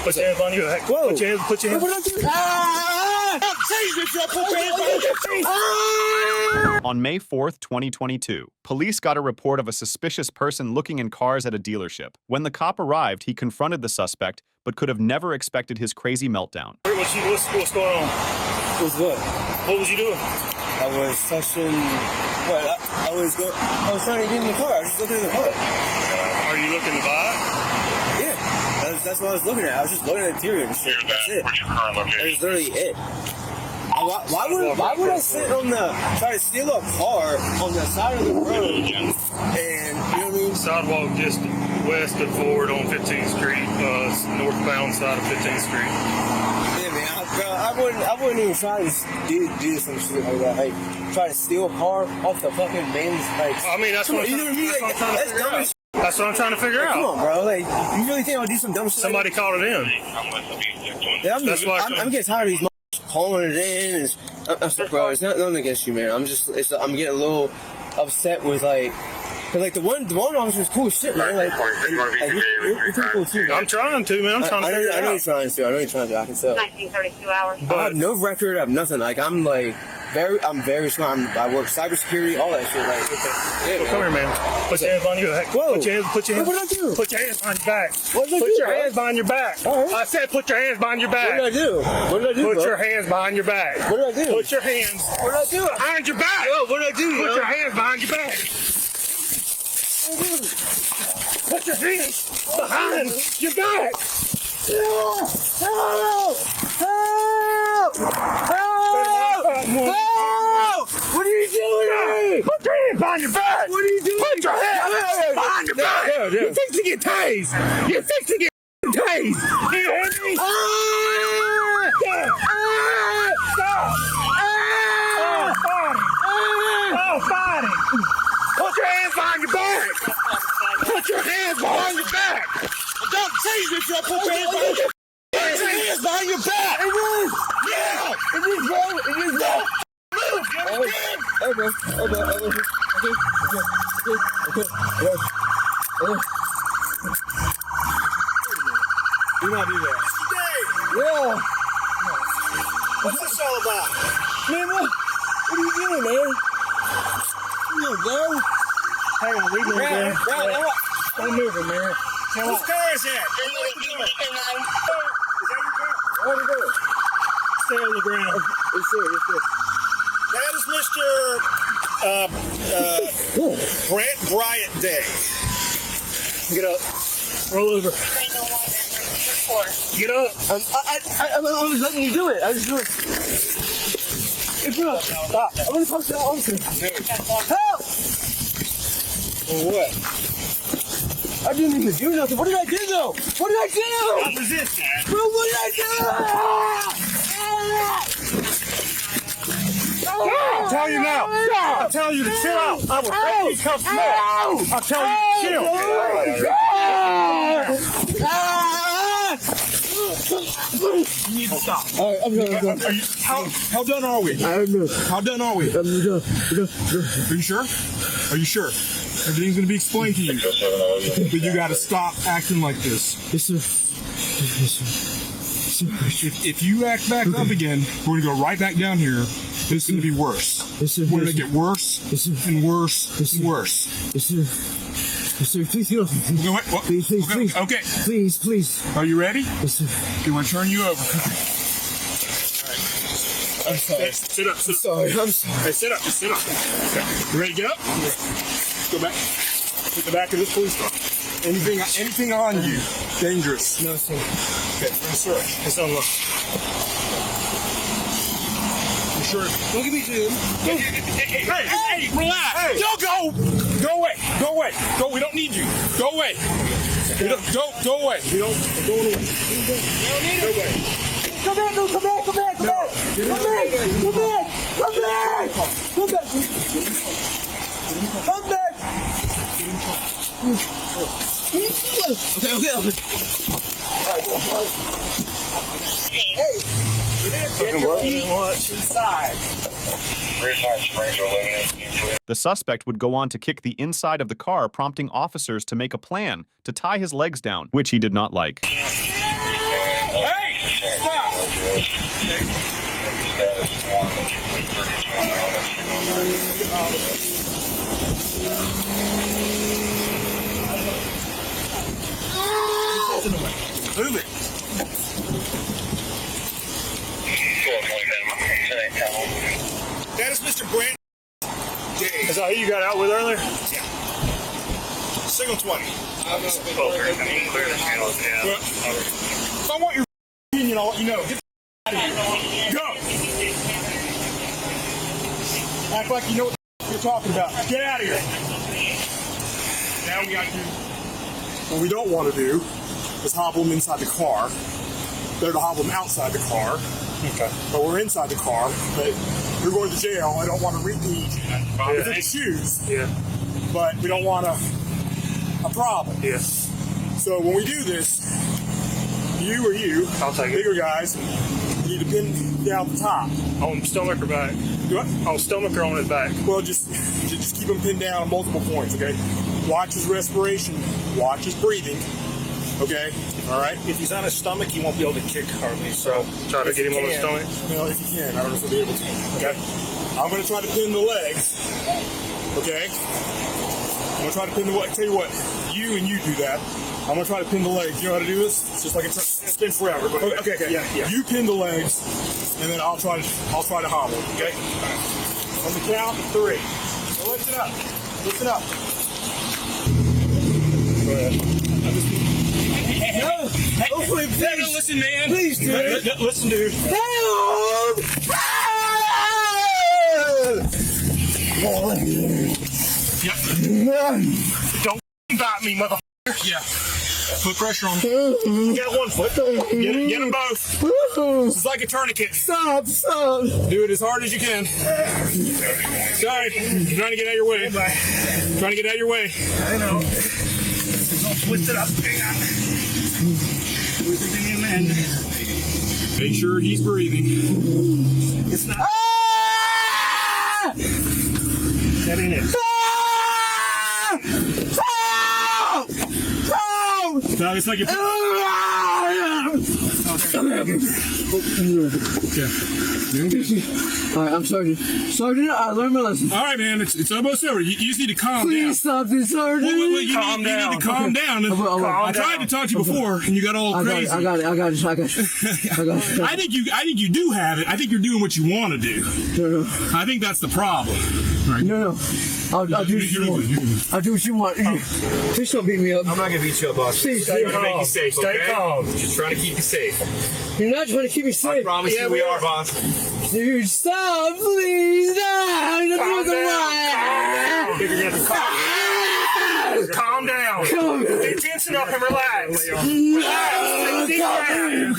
Put your hands on your head. Whoa. Put your hands. What did I do? Jesus, put your hands on your face. On May 4th, 2022, police got a report of a suspicious person looking in cars at a dealership. When the cop arrived, he confronted the suspect, but could have never expected his crazy meltdown. What's going on? What's what? What was you doing? I was touching. What? I was trying to get in the car. I was just looking in the car. Are you looking to buy? Yeah, that's what I was looking at. I was just looking at the interior and shit. That's it. Where's your car located? That was literally it. Why would I sit on try to steal a car on the side of the road and, you know what I mean? Sidewalk just west of Ford on 15th Street, northbound side of 15th Street. Yeah, man, I wouldn't even try to do some shit like that. Like, try to steal a car off the fucking man's, like... I mean, that's what I'm trying to figure out. That's what I'm trying to figure out. Come on, bro. Like, you really think I'll do some dumb shit? Somebody called it in. Yeah, I'm getting tired of these calling it in. I'm sorry, bro. It's not nothing against you, man. I'm getting a little upset with like the one officer was cool as shit, man. Like you're pretty cool too. I'm trying to, man. I'm trying to figure it out. I know you're trying to. I can tell. 1932 hours. But I have no record of nothing. Like I'm very smart. I work cybersecurity, all that shit. Like, yeah, well, come here, man. Put your hands on your back. Whoa. Put your hands. What did I do? Put your hands on your back. What did I do? Put your hands behind your back. Right. I said put your hands behind your back. What did I do? What did I do? Put your hands behind your back. What did I do? Put your hands. What did I do? Behind your back. Yo, what did I do? Put your hands behind your back. Put your hands behind your back. Help! Help! Help! Help! What are you doing? Put your hands behind your back. What are you doing? Put your hands behind your back. You're fixing to get tased. You're fixing to get tased. Do you hear me? Stop. Oh, fighting. Put your hands behind your back. Put your hands behind your back. Don't change yourself. Put your hands behind your back. Put your hands behind your back. It is. Yeah. It is, bro. It is, bro. Move. You understand? Do not do that. Yeah. What's this all about? Man, what are you doing, man? Come on, bro. Hang on, leave me there. Don't move it, man. Whose car is that? Is that your car? What are you doing? Stay on the ground. That is Mr. Brent Bryant Day. Get up. Roll over. Get up. I was letting you do it. I was doing it. Stop. I'm going to talk to the officer. Help! What? I didn't even do nothing. What did I do, though? What did I do? I resist that. Bro, what did I do? I'll tell you now. I'll tell you to chill out. I will take these cuffs back. I'll tell you to chill. You need to stop. All right, I'm done. How done are we? I don't know. How done are we? I'm done. Are you sure? Are you sure? Everything's going to be explained to you. But you got to stop acting like this. Yes, sir. If you act back up again, we're going to go right back down here. It's going to be worse. Yes, sir. We're going to get worse and worse and worse. Yes, sir. Yes, sir. Please get off me. What? Please. Okay. Please. Are you ready? Yes, sir. Okay, we're going to turn you over. I'm sorry. Sit up. I'm sorry. Hey, sit up. Okay. You ready to get up? Yeah. Go back. Hit the back of this police car. Anything on you dangerous? No, sir. Okay, we're gonna search. It's unlocked. You sure? Don't give me to him. Hey, relax. Hey. Don't go. Go away. Go. We don't need you. Go away. Go away. We don't. I'm going away. Go away. Come back. The suspect would go on to kick the inside of the car, prompting officers to make a plan to tie his legs down, which he did not like. Hey! Stop! Move it. That is Mr. Brent. Is that who you got out with earlier? Yeah. Signal 20. If I want your opinion, I'll let you know. Get the out of here. Go! Act like you know what you're talking about. Get out of here. Now we got to do what we don't want to do is hobble them inside the car. Better to hobble them outside the car. Okay. But we're inside the car. But you're going to jail. I don't want to repeat. If it's shoes. Yeah. But we don't want a problem. Yes. So when we do this, you or you, I'll take it. bigger guys, need to pin down the top. On stomach or back? What? On stomach or on his back? Well, just keep him pinned down on multiple points, okay? Watch his respiration. Watch his breathing. Okay? All right? If he's on his stomach, he won't be able to kick hardly. So Try to If get him you on his can. stomach. Well, if you can. I don't know if he'll be able to. Okay? I'm going to try to pin the legs. Okay? I'm going to try to pin the legs. Tell you what, you and you do that. I'm going to try to pin the legs. You know how to do this? It's just like it's been forever. But okay. Yeah. You pin the legs, and then I'll try to hobble. Okay? On the count of 3. So lift it up. Lift it up. Go ahead. hopefully, please, listen, man. Please, dude. Listen, dude. Help! Don't bite me, motherfucker. Yeah. Put pressure on him. You got one foot. Get them both. It's like a tourniquet. Stop. Do it as hard as you can. Sorry. I'm trying to get out of your way. Trying to get out of your way. I know. Twist it up. Hang on. Twist it in, man. Make sure he's breathing. It's not. That ain't it. No, it's like a... All right, I'm Sergeant. Sergeant, I learned my lesson. All right, man. It's almost over. You just need to calm down. Please stop this, Sergeant. You need to calm down. I tried to talk to you before, and you got all crazy. I got it. I think you do have it. I think you're doing what you want to do. No. I think that's the problem. No. I'll do what you want. I'll do what you want. Please don't beat me up. I'm not gonna beat you up, boss. Please, Stay stay calm. calm. Stay calm. Just trying to keep you safe. You're not trying to keep me safe. I promise you we are, boss. Dude, stop, please. No, you're Calm doing down. Calm down. Tension up and relax.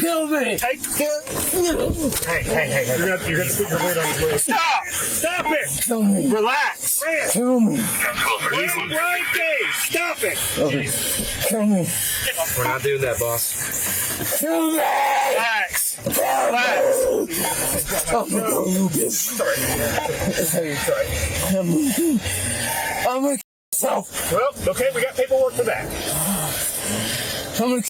Kill me. Hey. You're gonna put your weight on his waist. Stop it. Kill me. Relax. Kill me. Stop it. Kill me. We're not doing that, boss. Kill me. Relax. I'm gonna kill myself. Well, okay, we got paperwork for that. I'm gonna kill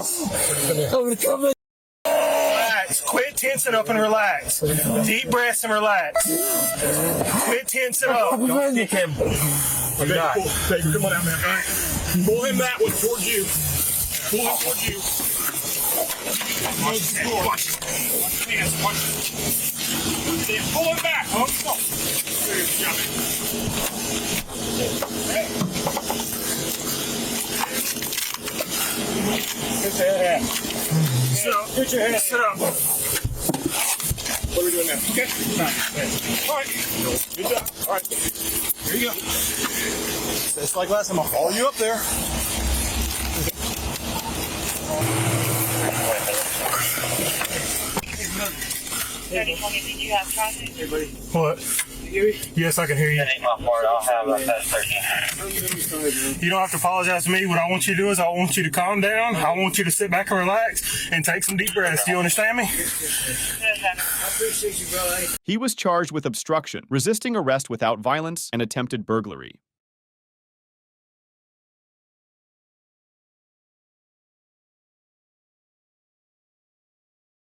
myself. Relax. Quit tensing up and relax. Deep breaths and relax. Quit tensing up. Don't stick him. Okay, cool. Baker, come on out, man. All right. Pull him that way towards you. Pull him towards you. Watch the floor. Watch his hands. Watch it. Pull him back. Oh, go. There you go. Hey. Get your head. Sit up. Get your head. Sit up. What are we doing now? Okay. All right. Good job. All right. Here you go. It's like last time. I'll follow you up there. Did you have traffic? What? Yes, I can hear you. That ain't my fault. I'll have a fast 13. You don't have to apologize to me. What I want you to do is I want you to calm down. I want you to sit back and relax and take some deep breaths. Do you understand me? He was charged with obstruction, resisting arrest without violence, and attempted burglary.